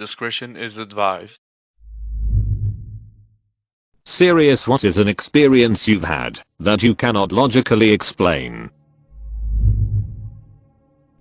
discretion is advised. Serious, what is an experience you've had that you cannot logically explain?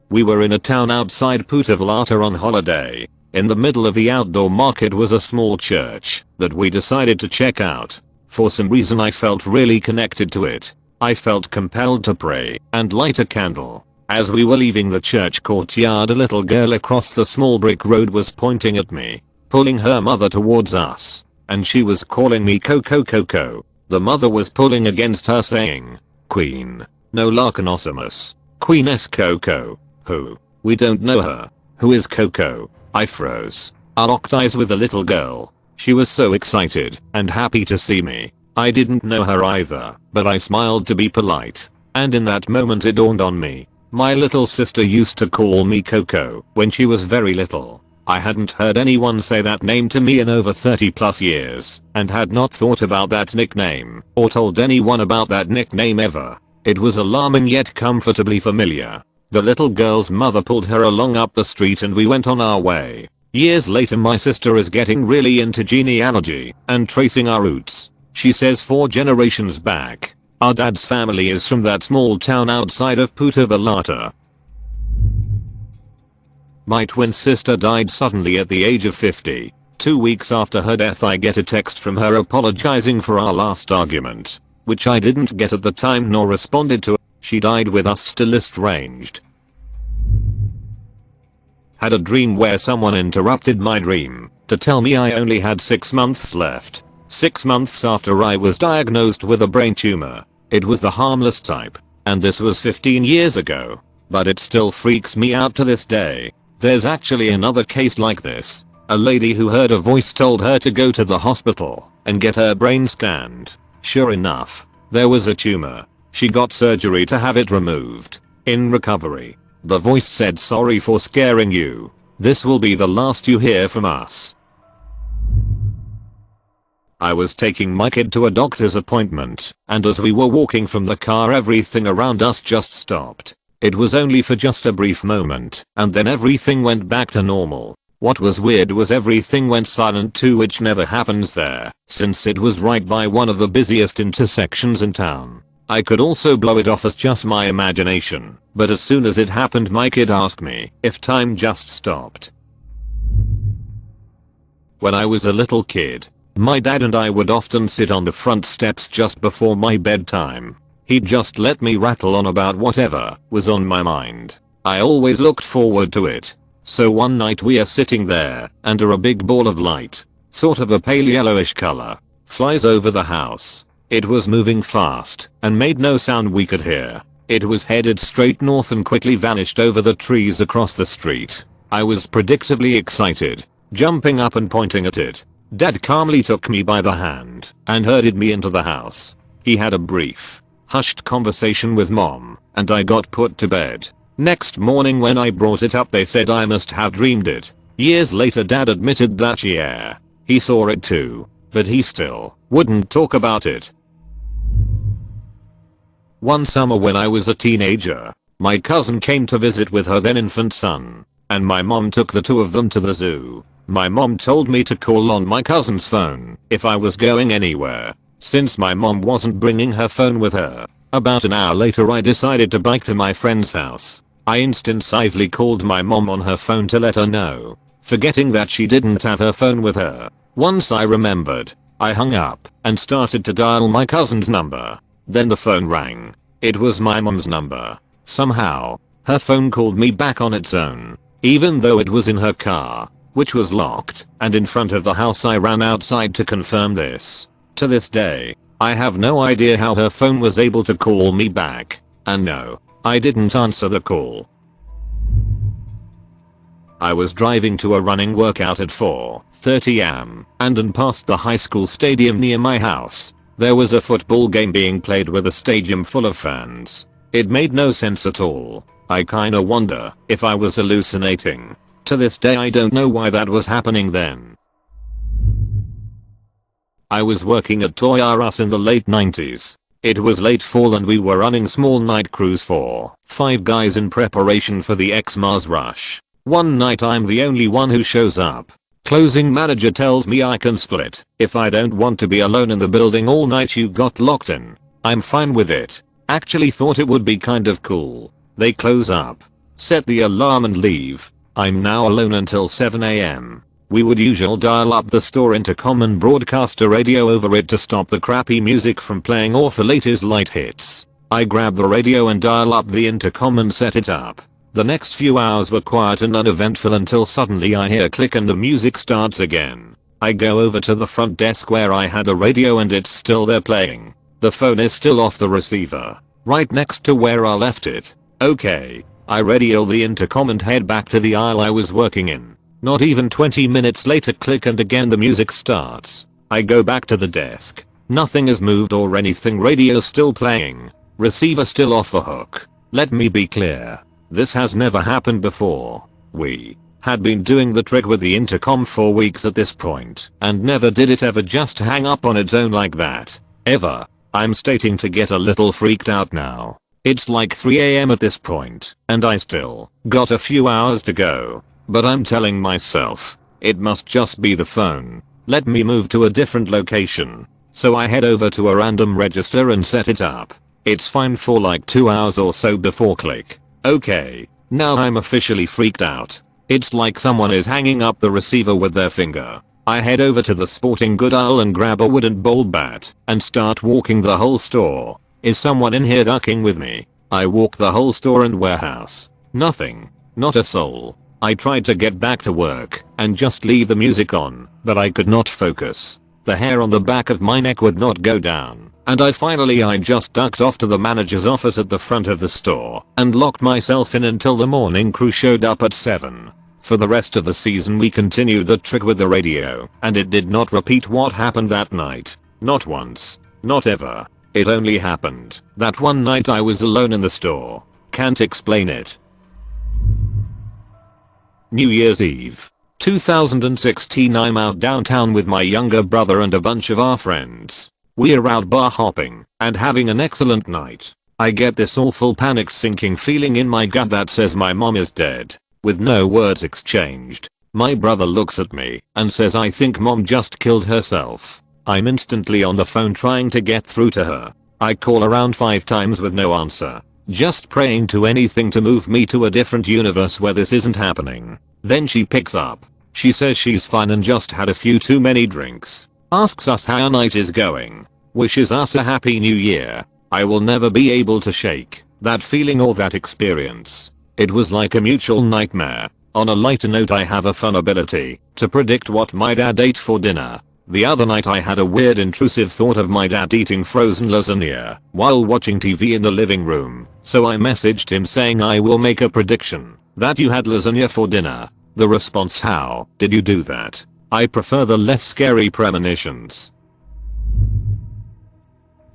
We were in a town outside Puttavalata on holiday. In the middle of the outdoor market was a small church that we decided to check out. For some reason I felt really connected to it. I felt compelled to pray and light a candle. As we were leaving the church courtyard, a little girl across the small brick road was pointing at me, pulling her mother towards us. And she was calling me Coco Coco. The mother was pulling against her saying, Queen. No Larcanosimus. Queeness Coco. Who? We don't know her. Who is Coco? I froze. I locked eyes with the little girl. She was so excited and happy to see me. I didn't know her either, but I smiled to be polite. And in that moment it dawned on me. My little sister used to call me Coco when she was very little. I hadn't heard anyone say that name to me in over 30 plus years, and had not thought about that nickname, or told anyone about that nickname ever. It was alarming yet comfortably familiar. The little girl's mother pulled her along up the street and we went on our way. Years later my sister is getting really into genealogy and tracing our roots. She says 4 generations back, our dad's family is from that small town outside of Puttavalata. My twin sister died suddenly at the age of 50. 2 weeks after her death I get a text from her apologizing for our last argument, which I didn't get at the time nor responded to. She died with us still estranged. Had a dream where someone interrupted my dream to tell me I only had 6 months left. 6 months after I was diagnosed with a brain tumor. It was the harmless type, and this was 15 years ago. But it still freaks me out to this day. There's actually another case like this. A lady who heard a voice told her to go to the hospital and get her brain scanned. Sure enough, there was a tumor. She got surgery to have it removed. In recovery, the voice said, "Sorry for scaring you. This will be the last you hear from us." I was taking my kid to a doctor's appointment, and as we were walking from the car everything around us just stopped. It was only for just a brief moment, and then everything went back to normal. What was weird was everything went silent too, which never happens there, since it was right by one of the busiest intersections in town. I could also blow it off as just my imagination, but as soon as it happened my kid asked me if time just stopped. When I was a little kid, my dad and I would often sit on the front steps just before my bedtime. He'd just let me rattle on about whatever was on my mind. I always looked forward to it. So one night we are sitting there, and a big ball of light, sort of a pale yellowish color, flies over the house. It was moving fast and made no sound we could hear. It was headed straight north and quickly vanished over the trees across the street. I was predictably excited, jumping up and pointing at it. Dad calmly took me by the hand and herded me into the house. He had a brief, hushed conversation with Mom, and I got put to bed. Next morning when I brought it up they said I must have dreamed it. Years later Dad admitted that yeah, he saw it too, but he still wouldn't talk about it. One summer when I was a teenager, my cousin came to visit with her then infant son, and my mom took the two of them to the zoo. My mom told me to call on my cousin's phone if I was going anywhere, since my mom wasn't bringing her phone with her. About an hour later I decided to bike to my friend's house. I instinctively called my mom on her phone to let her know, forgetting that she didn't have her phone with her. Once I remembered, I hung up and started to dial my cousin's number. Then the phone rang. It was my mom's number. Somehow, her phone called me back on its own, even though it was in her car, which was locked, and in front of the house. I ran outside to confirm this. To this day, I have no idea how her phone was able to call me back, and no, I didn't answer the call. I was driving to a running workout at 4:30 am and past the high school stadium near my house. There was a football game being played with a stadium full of fans. It made no sense at all. I kinda wonder if I was hallucinating. To this day I don't know why that was happening then. I was working at Toys R Us in the late 90s. It was late fall and we were running small night crews for 5 guys in preparation for the Xmas rush. One night I'm the only one who shows up. Closing manager tells me I can split if I don't want to be alone in the building all night you got locked in. I'm fine with it. Actually thought it would be kind of cool. They close up, set the alarm and leave. I'm now alone until 7 AM. We would usually dial up the store intercom and broadcast a radio over it to stop the crappy music from playing off the latest light hits. I grab the radio and dial up the intercom and set it up. The next few hours were quiet and uneventful until suddenly I hear a click and the music starts again. I go over to the front desk where I had the radio and it's still there playing. The phone is still off the receiver, right next to where I left it. Okay, I radio the intercom and head back to the aisle I was working in. Not even 20 minutes later, click and again the music starts. I go back to the desk. Nothing has moved or anything, radio still playing. Receiver still off the hook. Let me be clear. This has never happened before. We had been doing the trick with the intercom for weeks at this point and never did it ever just hang up on its own like that. Ever. I'm starting to get a little freaked out now. It's like 3 AM at this point and I still got a few hours to go. But I'm telling myself, it must just be the phone. Let me move to a different location. So I head over to a random register and set it up. It's fine for like 2 hours or so before click. Okay, now I'm officially freaked out. It's like someone is hanging up the receiver with their finger. I head over to the sporting good aisle and grab a wooden bowl bat and start walking the whole store. Is someone in here ducking with me? I walk the whole store and warehouse. Nothing. Not a soul. I tried to get back to work and just leave the music on, but I could not focus. The hair on the back of my neck would not go down, and I just ducked off to the manager's office at the front of the store and locked myself in until the morning crew showed up at 7. For the rest of the season we continued the trick with the radio, and it did not repeat what happened that night. Not once. Not ever. It only happened that one night I was alone in the store. Can't explain it. New Year's Eve, 2016. I'm out downtown with my younger brother and a bunch of our friends. We're out bar hopping and having an excellent night. I get this awful panicked sinking feeling in my gut that says my mom is dead. With no words exchanged, my brother looks at me and says I think mom just killed herself. I'm instantly on the phone trying to get through to her. I call around 5 times with no answer. Just praying to anything to move me to a different universe where this isn't happening. Then she picks up. She says she's fine and just had a few too many drinks. Asks us how our night is going. Wishes us a happy new year. I will never be able to shake that feeling or that experience. It was like a mutual nightmare. On a lighter note, I have a fun ability to predict what my dad ate for dinner. The other night I had a weird intrusive thought of my dad eating frozen lasagna while watching TV in the living room, so I messaged him saying I will make a prediction that you had lasagna for dinner. The response: how did you do that? I prefer the less scary premonitions.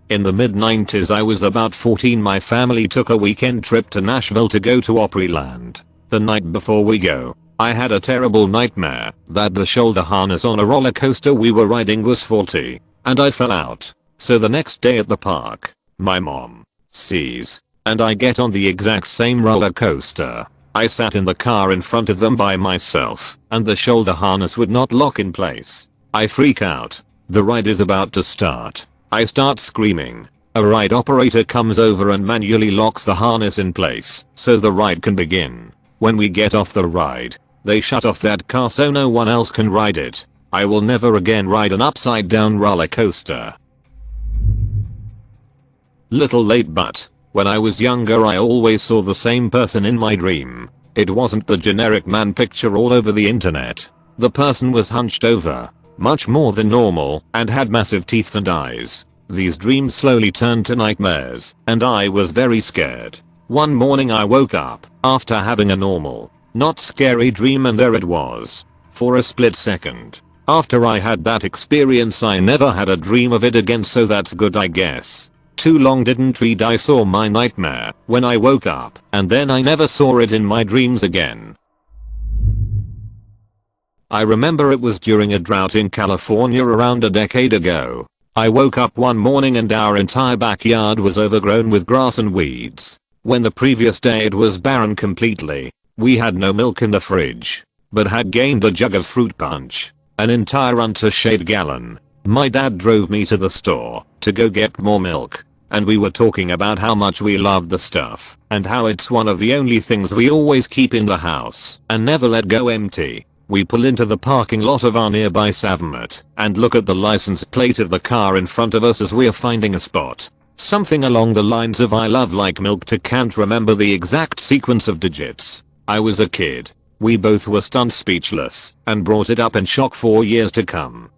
In the mid-90s I was about 14. My family took a weekend trip to Nashville to go to Opryland. The night before we go, I had a terrible nightmare that the shoulder harness on a roller coaster we were riding was faulty, and I fell out. So the next day at the park, my mom sees, and I get on the exact same roller coaster. I sat in the car in front of them by myself, and the shoulder harness would not lock in place. I freak out. The ride is about to start. I start screaming. A ride operator comes over and manually locks the harness in place so the ride can begin. When we get off the ride, they shut off that car so no one else can ride it. I will never again ride an upside down roller coaster. Little late, but when I was younger I always saw the same person in my dream. It wasn't the generic man picture all over the internet. The person was hunched over, much more than normal, and had massive teeth and eyes. These dreams slowly turned to nightmares, and I was very scared. One morning I woke up after having a normal, not scary dream, and there it was. For a split second. After I had that experience I never had a dream of it again, so that's good I guess. Too long didn't read. I saw my nightmare when I woke up, and then I never saw it in my dreams again. I remember it was during a drought in California around a decade ago. I woke up one morning and our entire backyard was overgrown with grass and weeds. When the previous day it was barren completely. We had no milk in the fridge. but had gained a jug of fruit punch. An entire unto-shade gallon. My dad drove me to the store to go get more milk. And we were talking about how much we loved the stuff and how it's one of the only things we always keep in the house and never let go empty. We pull into the parking lot of our nearby Subreddit and look at the license plate of the car in front of us as we are finding a spot. Something along the lines of "I love like milk" to can't remember the exact sequence of digits. I was a kid. We both were stunned speechless and brought it up in shock for years to come.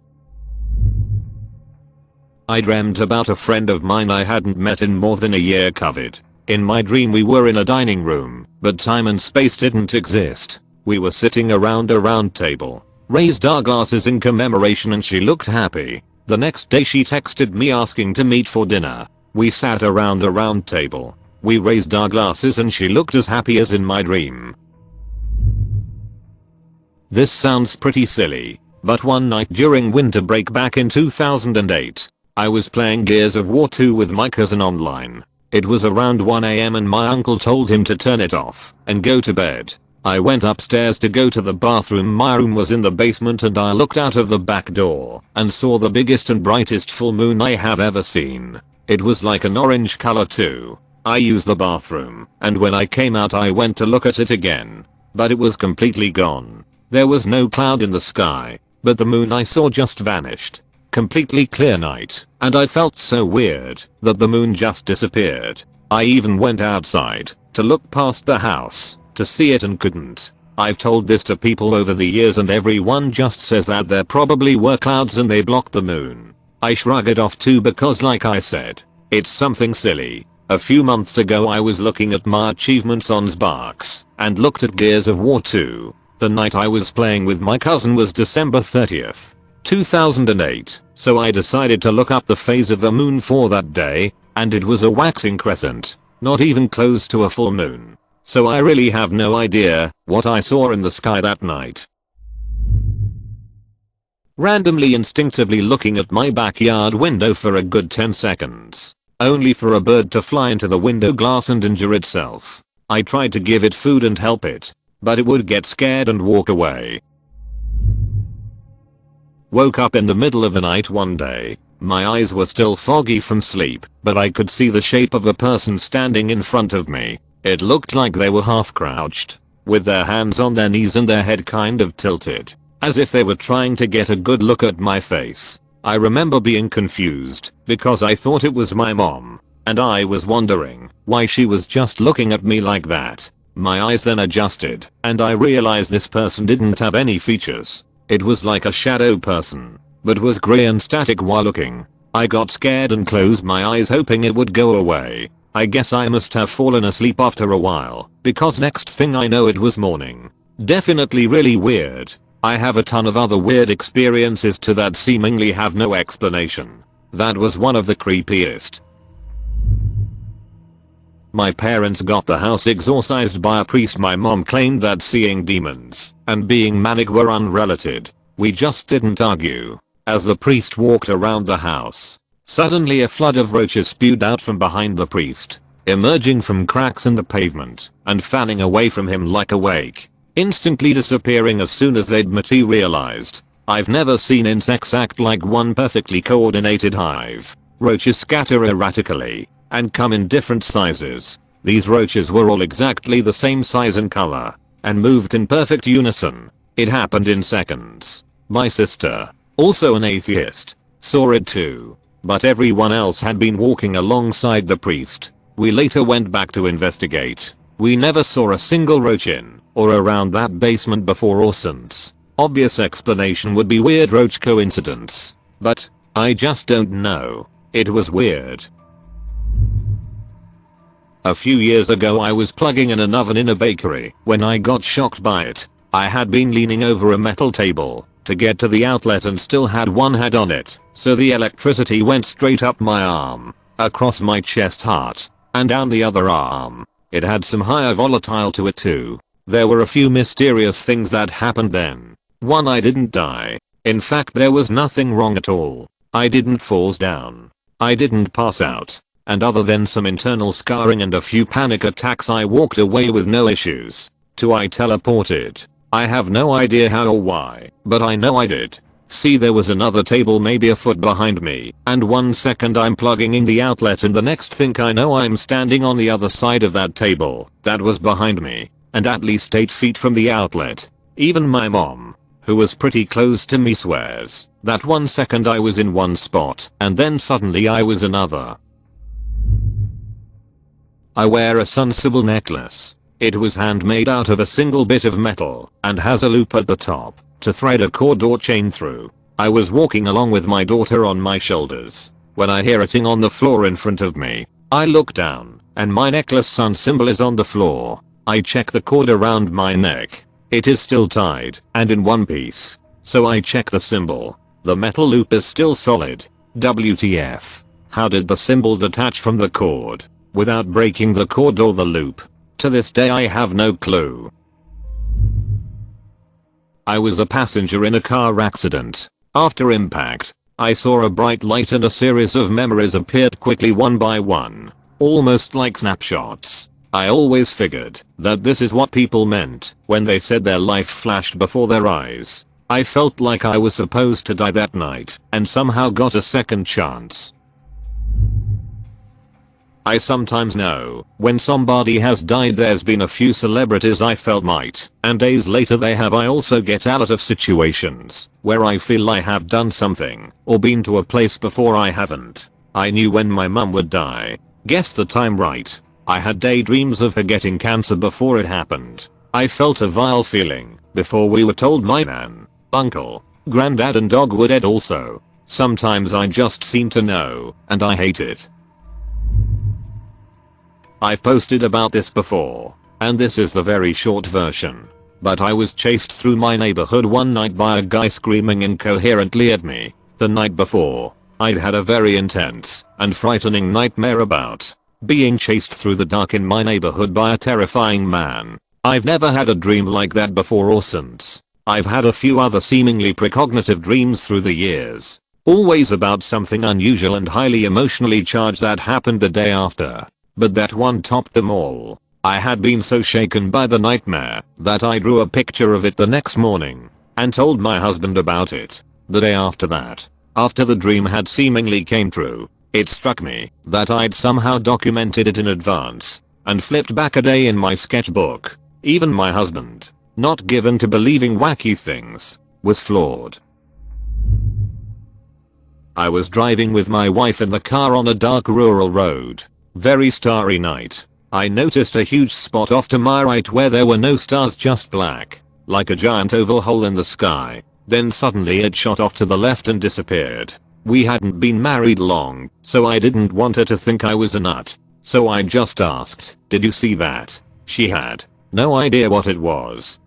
I dreamt about a friend of mine I hadn't met in more than a year covered. In my dream we were in a dining room, but time and space didn't exist. We were sitting around a round table, raised our glasses in commemoration, and she looked happy. The next day she texted me asking to meet for dinner. We sat around a round table. We raised our glasses and she looked as happy as in my dream. This sounds pretty silly, but one night during winter break back in 2008, I was playing Gears of War 2 with my cousin online. It was around 1 AM and my uncle told him to turn it off and go to bed. I went upstairs to go to the bathroom. My room was in the basement and I looked out of the back door and saw the biggest and brightest full moon I have ever seen. It was like an orange color too. I used the bathroom and when I came out I went to look at it again, but it was completely gone. There was no cloud in the sky, but the moon I saw just vanished. Completely clear night, and I felt so weird that the moon just disappeared. I even went outside to look past the house to see it and couldn't. I've told this to people over the years and everyone just says that there probably were clouds and they blocked the moon. I shrug it off too because like I said, it's something silly. A few months ago I was looking at my achievements on Xbox and looked at Gears of War 2. The night I was playing with my cousin was December 30th. 2008, so I decided to look up the phase of the moon for that day, and it was a waxing crescent, not even close to a full moon. So I really have no idea what I saw in the sky that night. Randomly instinctively looking at my backyard window for a good 10 seconds, only for a bird to fly into the window glass and injure itself. I tried to give it food and help it, but it would get scared and walk away. Woke up in the middle of the night one day. My eyes were still foggy from sleep, but I could see the shape of a person standing in front of me. It looked like they were half crouched, with their hands on their knees and their head kind of tilted, as if they were trying to get a good look at my face. I remember being confused because I thought it was my mom, and I was wondering why she was just looking at me like that. My eyes then adjusted, and I realized this person didn't have any features. It was like a shadow person, but was grey and static while looking. I got scared and closed my eyes hoping it would go away. I guess I must have fallen asleep after a while, because next thing I know it was morning. Definitely really weird. I have a ton of other weird experiences too that seemingly have no explanation. That was one of the creepiest. My parents got the house exorcised by a priest. My mom claimed that seeing demons and being manic were unrelated. We just didn't argue. As the priest walked around the house, suddenly a flood of roaches spewed out from behind the priest, emerging from cracks in the pavement and fanning away from him like a wake, instantly disappearing as soon as they'd materialized. I've never seen insects act like one perfectly coordinated hive. Roaches scatter erratically and come in different sizes. These roaches were all exactly the same size and color and moved in perfect unison. It happened in seconds. My sister, also an atheist, saw it too, but everyone else had been walking alongside the priest. We later went back to investigate. We never saw a single roach in or around that basement before or since. Obvious explanation would be weird roach coincidence, but I just don't know. It was weird. A few years ago I was plugging in an oven in a bakery when I got shocked by it. I had been leaning over a metal table to get to the outlet and still had one hand on it, so the electricity went straight up my arm, across my chest heart, and down the other arm. It had some higher volatile to it too. There were a few mysterious things that happened then. One, I didn't die. In fact there was nothing wrong at all. I didn't fall down. I didn't pass out. And other than some internal scarring and a few panic attacks I walked away with no issues. 2, I teleported. I have no idea how or why, but I know I did. See, there was another table maybe a foot behind me, and 1 second I'm plugging in the outlet and the next thing I know I'm standing on the other side of that table that was behind me, and at least 8 feet from the outlet. Even my mom, who was pretty close to me, swears that 1 second I was in one spot and then suddenly I was another. I wear a sun symbol necklace. It was handmade out of a single bit of metal and has a loop at the top to thread a cord or chain through. I was walking along with my daughter on my shoulders when I hear a ting on the floor in front of me. I look down and my necklace sun symbol is on the floor. I check the cord around my neck. It is still tied and in one piece. So I check the symbol. The metal loop is still solid. WTF? How did the symbol detach from the cord without breaking the cord or the loop? To this day I have no clue. I was a passenger in a car accident. After impact, I saw a bright light and a series of memories appeared quickly one by one, almost like snapshots. I always figured that this is what people meant when they said their life flashed before their eyes. I felt like I was supposed to die that night and somehow got a second chance. I sometimes know when somebody has died. There's been a few celebrities I felt might, and days later they have. I also get out of situations where I feel I have done something or been to a place before I haven't. I knew when my mum would die. Guess the time right. I had daydreams of her getting cancer before it happened. I felt a vile feeling before we were told my nan, uncle, granddad and dog were dead also. Sometimes I just seem to know, and I hate it. I've posted about this before, and this is the very short version. But I was chased through my neighborhood one night by a guy screaming incoherently at me. The night before, I'd had a very intense and frightening nightmare about being chased through the dark in my neighborhood by a terrifying man. I've never had a dream like that before or since. I've had a few other seemingly precognitive dreams through the years. Always about something unusual and highly emotionally charged that happened the day after. But that one topped them all. I had been so shaken by the nightmare that I drew a picture of it the next morning and told my husband about it. The day after that, after the dream had seemingly came true, it struck me that I'd somehow documented it in advance and flipped back a day in my sketchbook. Even my husband, not given to believing wacky things, was floored. I was driving with my wife in the car on a dark rural road. Very starry night. I noticed a huge spot off to my right where there were no stars, just black, like a giant oval hole in the sky. Then suddenly it shot off to the left and disappeared. We hadn't been married long, so I didn't want her to think I was a nut. So I just asked, "Did you see that?" She had no idea what it was.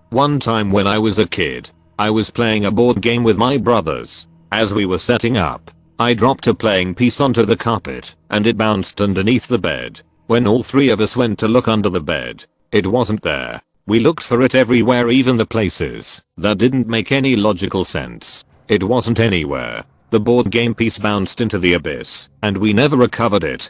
One time when I was a kid, I was playing a board game with my brothers. As we were setting up, I dropped a playing piece onto the carpet and it bounced underneath the bed. When all three of us went to look under the bed, it wasn't there. We looked for it everywhere, even the places that didn't make any logical sense. It wasn't anywhere. The board game piece bounced into the abyss and we never recovered it.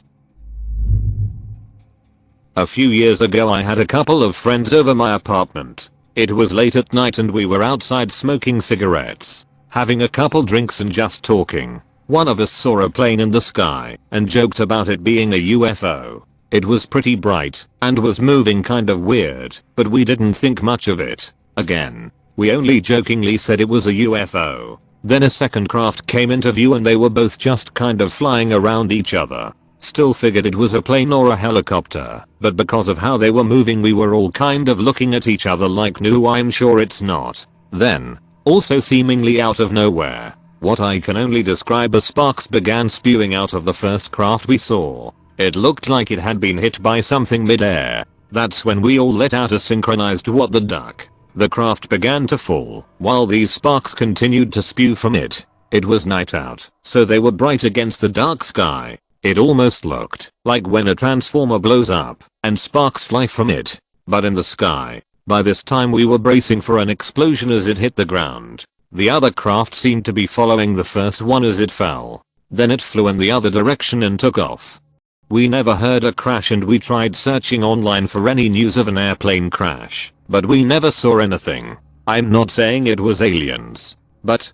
A few years ago I had a couple of friends over my apartment. It was late at night and we were outside smoking cigarettes, having a couple drinks and just talking. One of us saw a plane in the sky and joked about it being a UFO. It was pretty bright and was moving kind of weird, but we didn't think much of it. Again, we only jokingly said it was a UFO. Then a second craft came into view and they were both just kind of flying around each other. Still figured it was a plane or a helicopter, but because of how they were moving we were all kind of looking at each other like, no, I'm sure it's not. Then, also seemingly out of nowhere, what I can only describe as sparks began spewing out of the first craft we saw. It looked like it had been hit by something mid-air. That's when we all let out a synchronized "what the duck." The craft began to fall while these sparks continued to spew from it. It was night out, so they were bright against the dark sky. It almost looked like when a transformer blows up and sparks fly from it, but in the sky. By this time we were bracing for an explosion as it hit the ground. The other craft seemed to be following the first one as it fell. Then it flew in the other direction and took off. We never heard a crash and we tried searching online for any news of an airplane crash, but we never saw anything. I'm not saying it was aliens, but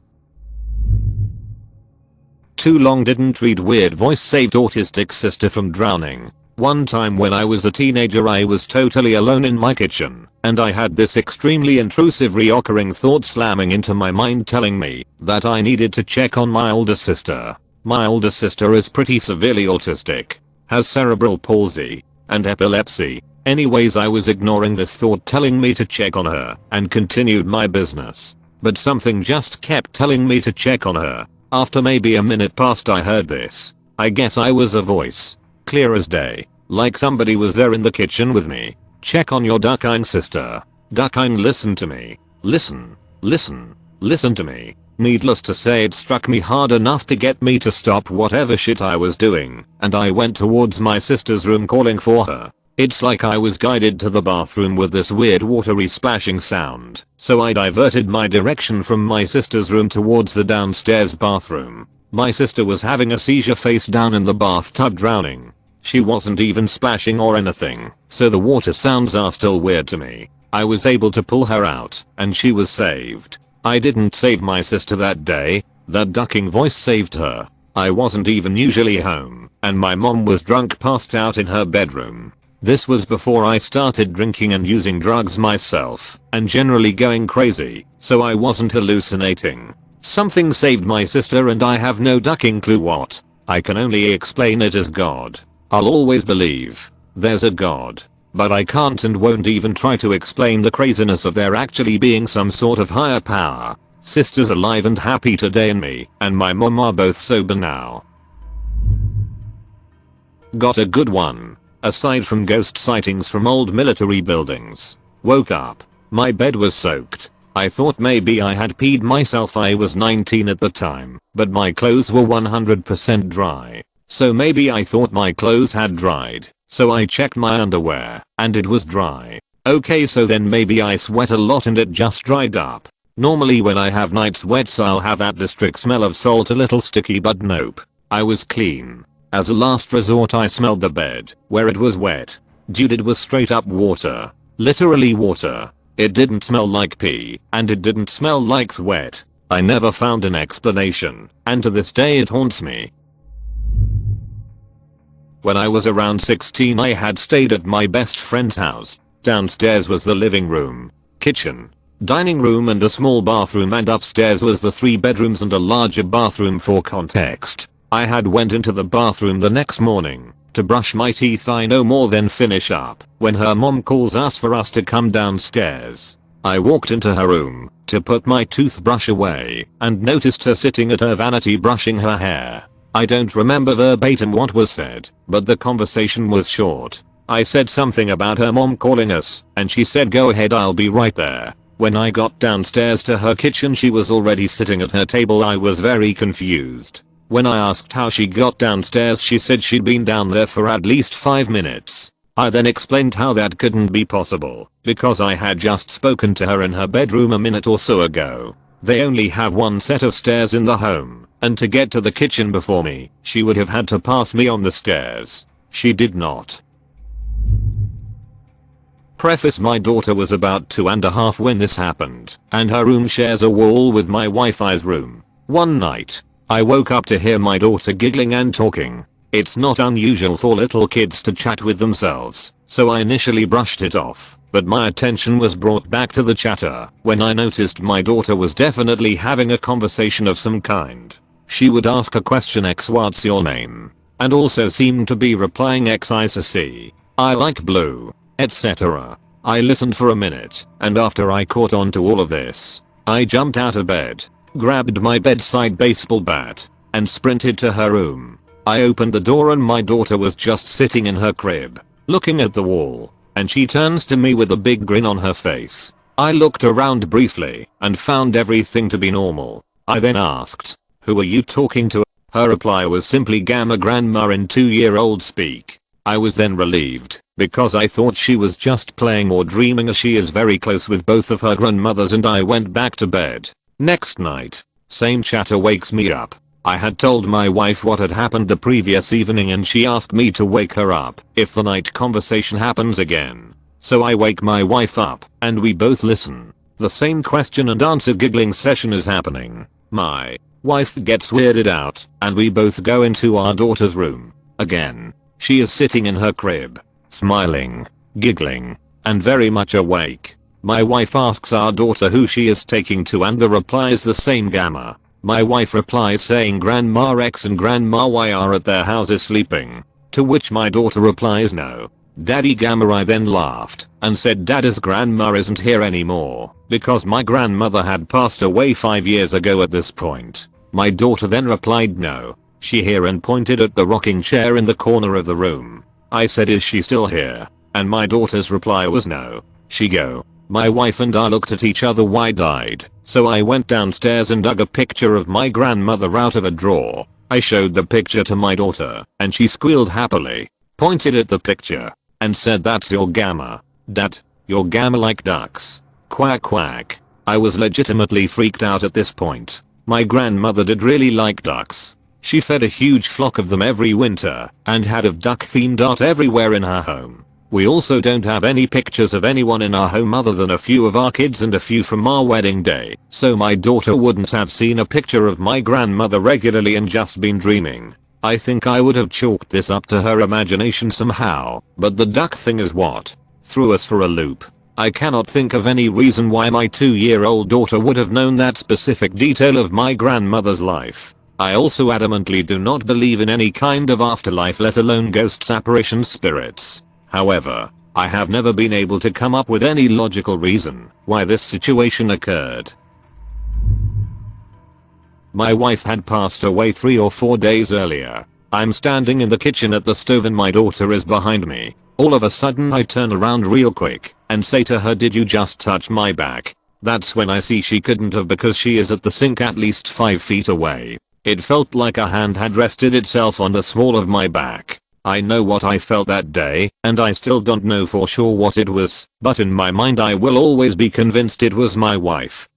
too long didn't read weird voice saved autistic sister from drowning. One time when I was a teenager I was totally alone in my kitchen, and I had this extremely intrusive reoccurring thought slamming into my mind telling me that I needed to check on my older sister. My older sister is pretty severely autistic, has cerebral palsy, and epilepsy. Anyways, I was ignoring this thought telling me to check on her and continued my business. But something just kept telling me to check on her. After maybe a minute passed I heard this. I guess I was a voice. Clear as day. Like somebody was there in the kitchen with me. Check on your duckine sister. Duckine, listen to me. Listen. Listen. Listen to me. Needless to say, it struck me hard enough to get me to stop whatever shit I was doing, and I went towards my sister's room calling for her. It's like I was guided to the bathroom with this weird watery splashing sound, so I diverted my direction from my sister's room towards the downstairs bathroom. My sister was having a seizure face down in the bathtub drowning. She wasn't even splashing or anything, so the water sounds are still weird to me. I was able to pull her out, and she was saved. I didn't save my sister that day. That ducking voice saved her. I wasn't even usually home, and my mom was drunk passed out in her bedroom. This was before I started drinking and using drugs myself, and generally going crazy, so I wasn't hallucinating. Something saved my sister and I have no ducking clue what. I can only explain it as God. I'll always believe there's a God, but I can't and won't even try to explain the craziness of there actually being some sort of higher power. Sister's alive and happy today, and me and my mom are both sober now. Got a good one. Aside from ghost sightings from old military buildings. Woke up. My bed was soaked. I thought maybe I had peed myself. I was 19 at the time, but my clothes were 100% dry. So maybe I thought my clothes had dried. So I checked my underwear, and it was dry. Okay, so then maybe I sweat a lot and it just dried up. Normally when I have night sweats I'll have that district smell of salt, a little sticky, but nope. I was clean. As a last resort I smelled the bed, where it was wet. Dude, it was straight up water. Literally water. It didn't smell like pee, and it didn't smell like sweat. I never found an explanation, and to this day it haunts me. When I was around 16 I had stayed at my best friend's house. Downstairs was the living room, kitchen, dining room and a small bathroom, and upstairs was the 3 bedrooms and a larger bathroom. For context, I had went into the bathroom the next morning to brush my teeth, I no more than finish up, when her mom calls us for us to come downstairs. I walked into her room to put my toothbrush away and noticed her sitting at her vanity brushing her hair. I don't remember verbatim what was said, but the conversation was short. I said something about her mom calling us, and she said go ahead, I'll be right there. When I got downstairs to her kitchen she was already sitting at her table. I was very confused. When I asked how she got downstairs she said she'd been down there for at least 5 minutes. I then explained how that couldn't be possible, because I had just spoken to her in her bedroom a minute or so ago. They only have one set of stairs in the home, and to get to the kitchen before me, she would have had to pass me on the stairs. She did not. Preface: my daughter was about 2.5 when this happened, and her room shares a wall with my Wi-Fi's room. One night, I woke up to hear my daughter giggling and talking. It's not unusual for little kids to chat with themselves, so I initially brushed it off, but my attention was brought back to the chatter when I noticed my daughter was definitely having a conversation of some kind. She would ask a question, X what's your name? And also seemed to be replying X I see, I like blue, etc. I listened for a minute, and after I caught on to all of this, I jumped out of bed, grabbed my bedside baseball bat, and sprinted to her room. I opened the door and my daughter was just sitting in her crib, looking at the wall, and she turns to me with a big grin on her face. I looked around briefly and found everything to be normal. I then asked, "Who are you talking to?" Her reply was simply "Gamma grandma" in 2-year-old speak. I was then relieved, because I thought she was just playing or dreaming, as she is very close with both of her grandmothers, and I went back to bed. Next night, same chatter wakes me up. I had told my wife what had happened the previous evening and she asked me to wake her up if the night conversation happens again. So I wake my wife up and we both listen. The same question and answer giggling session is happening. My wife gets weirded out and we both go into our daughter's room. Again, she is sitting in her crib, smiling, giggling, and very much awake. My wife asks our daughter who she is taking to and the reply is the same gamma. My wife replies saying Grandma X and Grandma Y are at their houses sleeping. To which my daughter replies no. Daddy Gamma. I then laughed and said Daddy's grandma isn't here anymore because my grandmother had passed away 5 years ago at this point. My daughter then replied no. She here and pointed at the rocking chair in the corner of the room. I said is she still here? And my daughter's reply was no. She go. My wife and I looked at each other wide-eyed, so I went downstairs and dug a picture of my grandmother out of a drawer. I showed the picture to my daughter, and she squealed happily, pointed at the picture, and said that's your gamma. Dad, your gamma like ducks. Quack quack. I was legitimately freaked out at this point. My grandmother did really like ducks. She fed a huge flock of them every winter, and had a duck-themed art everywhere in her home. We also don't have any pictures of anyone in our home other than a few of our kids and a few from our wedding day, so my daughter wouldn't have seen a picture of my grandmother regularly and just been dreaming. I think I would have chalked this up to her imagination somehow, but the duck thing is what threw us for a loop. I cannot think of any reason why my 2-year-old daughter would have known that specific detail of my grandmother's life. I also adamantly do not believe in any kind of afterlife, let alone ghosts, apparitions, spirits. However, I have never been able to come up with any logical reason why this situation occurred. My wife had passed away 3 or 4 days earlier. I'm standing in the kitchen at the stove and my daughter is behind me. All of a sudden I turn around real quick and say to her, did you just touch my back? That's when I see she couldn't have because she is at the sink at least 5 feet away. It felt like a hand had rested itself on the small of my back. I know what I felt that day, and I still don't know for sure what it was, but in my mind I will always be convinced it was my wife.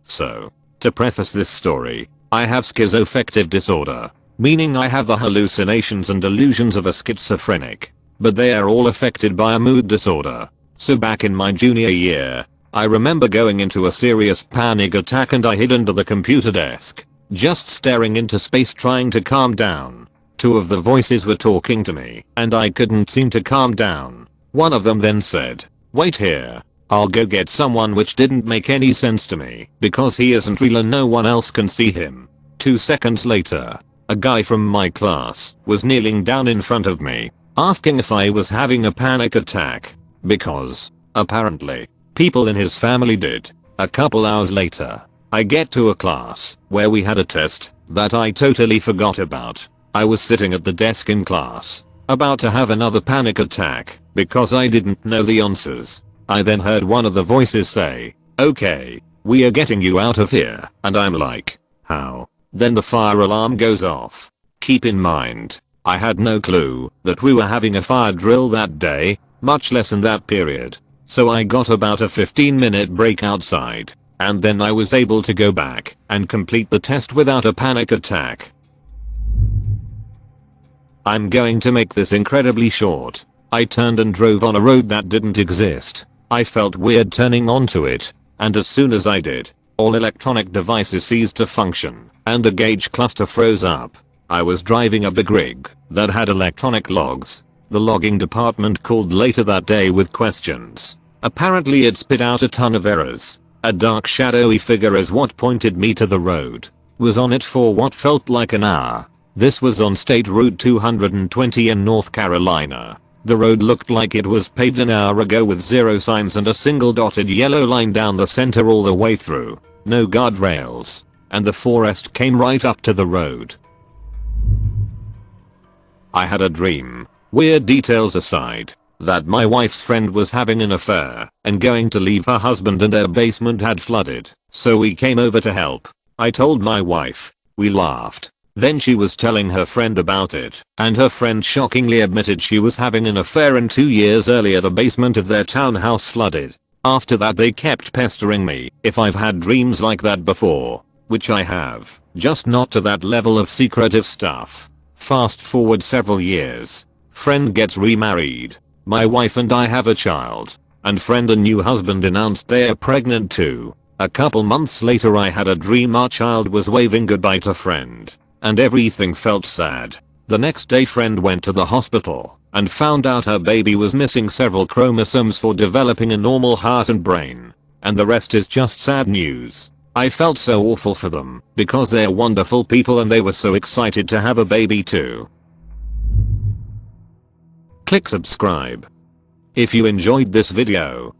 So, to preface this story, I have schizoaffective disorder, meaning I have the hallucinations and delusions of a schizophrenic, but they are all affected by a mood disorder. So back in my junior year, I remember going into a serious panic attack and I hid under the computer desk, just staring into space trying to calm down. 2 of the voices were talking to me and I couldn't seem to calm down. One of them then said, wait here, I'll go get someone, which didn't make any sense to me because he isn't real and no one else can see him. 2 seconds later, a guy from my class was kneeling down in front of me, asking if I was having a panic attack, because, apparently, people in his family did. A couple hours later, I get to a class where we had a test that I totally forgot about. I was sitting at the desk in class, about to have another panic attack because I didn't know the answers. I then heard one of the voices say, okay, we are getting you out of here, and I'm like, how? Then the fire alarm goes off. Keep in mind, I had no clue that we were having a fire drill that day, much less in that period. So I got about a 15-minute break outside. And then I was able to go back and complete the test without a panic attack. I'm going to make this incredibly short. I turned and drove on a road that didn't exist. I felt weird turning onto it, and as soon as I did, all electronic devices ceased to function, and the gauge cluster froze up. I was driving a big rig that had electronic logs. The logging department called later that day with questions. Apparently it spit out a ton of errors. A dark shadowy figure is what pointed me to the road. Was on it for what felt like an hour. This was on State Route 220 in North Carolina. The road looked like it was paved an hour ago with 0 signs and a single dotted yellow line down the center all the way through. No guardrails. And the forest came right up to the road. I had a dream, weird details aside, that my wife's friend was having an affair and going to leave her husband and their basement had flooded, so we came over to help. I told my wife. We laughed. Then she was telling her friend about it, and her friend shockingly admitted she was having an affair and 2 years earlier the basement of their townhouse flooded. After that they kept pestering me if I've had dreams like that before. which I have, just not to that level of secretive stuff. Fast forward several years. Friend gets remarried. My wife and I have a child. And friend and new husband announced they are pregnant too. A couple months later I had a dream our child was waving goodbye to friend. And everything felt sad. The next day friend went to the hospital and found out her baby was missing several chromosomes for developing a normal heart and brain. And the rest is just sad news. I felt so awful for them because they're wonderful people and they were so excited to have a baby too. Click subscribe if you enjoyed this video.